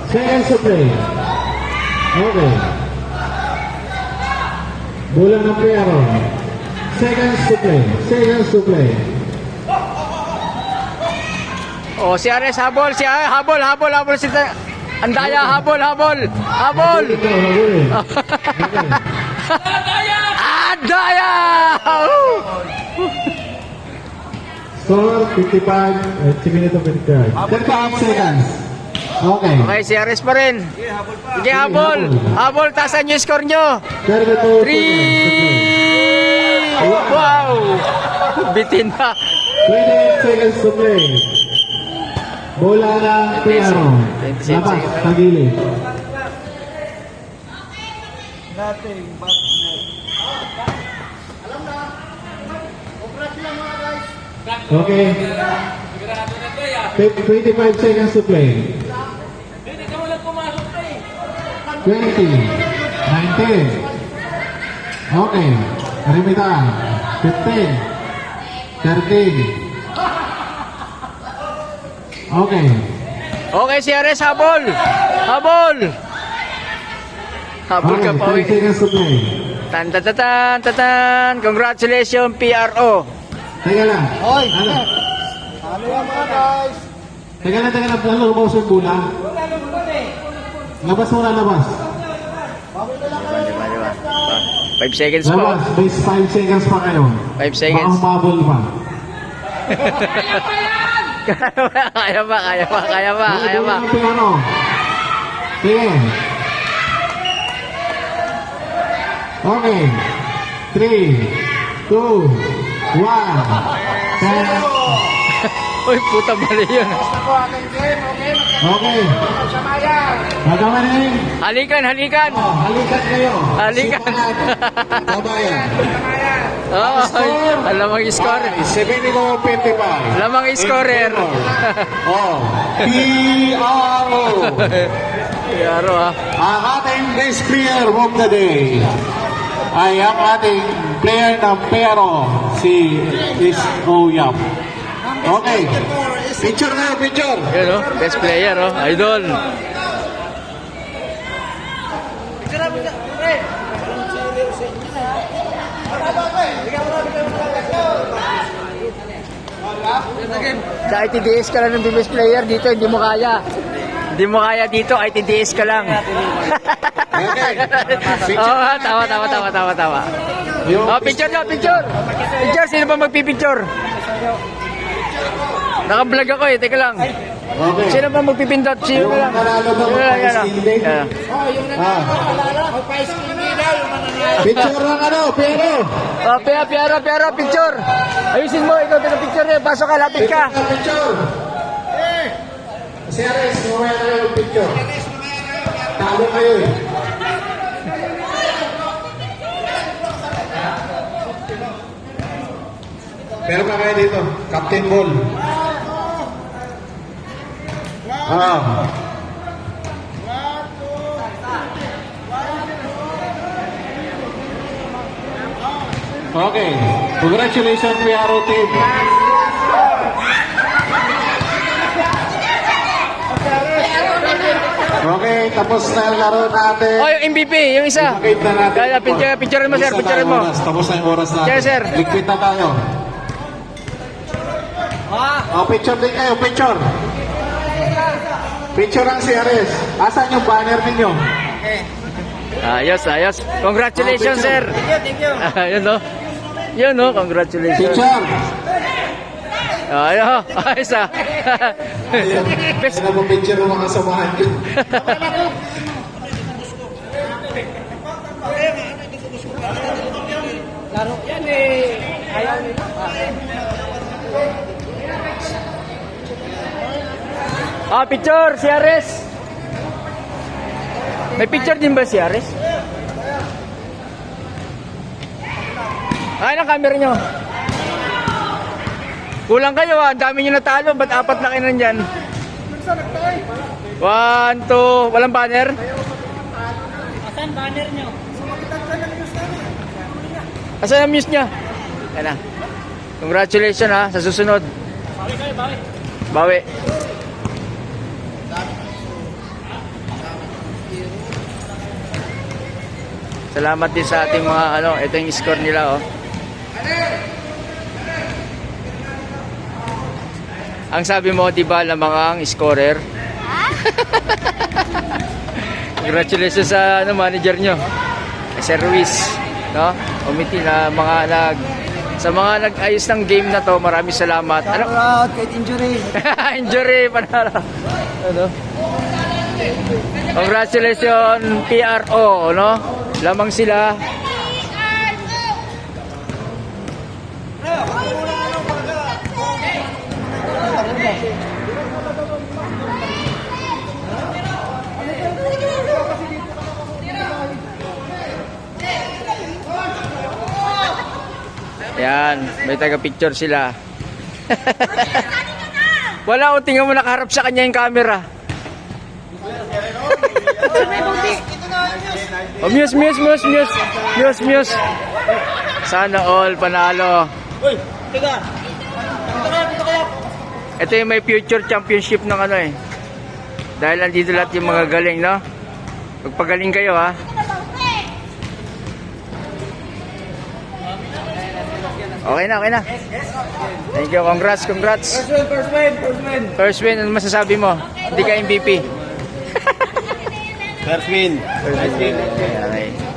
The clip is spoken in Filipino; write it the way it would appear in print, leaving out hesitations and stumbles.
Seconds to play. Okay. Bola ng Pero. Seconds to play. Seconds to play. Oh, si Ares habol, habol si Andaya, habol. Ito, nagulin. Andaya! Score 55. Minuto 55. 35 seconds. Okay. Okay, si Ares pa rin. Sige, habol, tasan yung score nyo. 32 3! Wow! Bitin na. 28 seconds to play. Bola ng Pero. 26 Labas, tagilid. Okay. 25 seconds to play. 20. 19. Okay. Rimitan. 15. 13. Okay. Okay, si Ares, habol. Habol ka pa, 10 seconds to play. Tan. Congratulations, PRO. Teka lang. Hoy! Ano? Ano yan mga guys? Teka lang. Ano lumabas yung bola? Labas mo na, labas. 5 seconds pa. Labas. Base 5 seconds pa kayo. 5 seconds. Baka humabol pa. Kaya pa. Bola ng Pero. Sige. Okay. 3, 2, 1. 10. Uy, puta mali yun. Ako aking game, okay? Okay. Samayan! Magkamanin. Halikan. Halikan kayo. Halikan. Sipahan. Babayan. Oh, alamang scorer. 70-55. Alamang scorer. Oh. PRO. Yaro ha. Ang ating best player of the day ay ang ating player ng Pero, si Oyap. Okay. Picture na, picture. Yun oh, best player oh. Idol. Sa ITDS ka lang ng best player dito, hindi mo kaya. Hindi mo kaya dito, ITDS ka lang. Okay. Oh, tawa. Oh, picture. Picture, sino ba magpipicture? Naka-vlog ako eh, teka lang. Okay. Sino ba magpipindot? Sino lang? Nanalo ba mag-pa-skin Yan. Ako pa skin daw yung mananalo. Picture lang Pero. Oh, Piero, picture. Ayusin mo, ikaw picture eh. Pasok ka, lapit ka. Picture. Si Ares, mamaya na lang picture. Talo kayo eh. Pero pa kayo dito, Captain Ball. Okay. Congratulations, PRO team. Okay, tapos na yung laro natin. Oh, yung MVP, yung isa. Ipakita na natin. Kaya, picture mo, sir. Tapos na Picture tayong mo. oras. Tapos na yung oras natin. Yes, sir. Liquid na tayo. Picture din kayo, picture. Picture ang si Ares. Asan yung banner ninyo? Ayos. Congratulations, sir. Thank you. Yun no. Congratulations. Picture. Ayos ah. Best. Ano mo picture ng mga kasamahan nyo? Laro yan eh. Ayaw nila. Picture, si Ares. May picture din ba si Ares? Ay, ang camera nyo. Kulang kayo ah. Ang dami nyo natalo. Ba't apat na kayo nandyan? 1, 2. Walang banner? Asan banner nyo? Asan ang muse niya? Yan na. Congratulations ha. Sa susunod. Bawi kayo, bawi. Bawi. Salamat din sa ating mga ano, ito yung score nila oh. Ang sabi mo, di ba, lamang ang scorer? Congratulations sa ano, manager nyo. Sir Ruiz, no? Committee na sa mga nag-ayos ng game na to, maraming salamat. Ano? Proud kahit injury. Injury, panalo. Ano? Congratulations, PRO, no? Lamang sila. Yan, may taga-picture sila. Wala, o tingnan mo nakaharap sa kanya yung camera. Oh, muse. Sana all panalo. Ito yung may future championship ng ano eh. Dahil nandito lahat yung mga galing, no? Magpagaling kayo, ha? Okay na. Thank you, congrats. First win, ano masasabi mo? Hindi ka MVP. First win. Okay.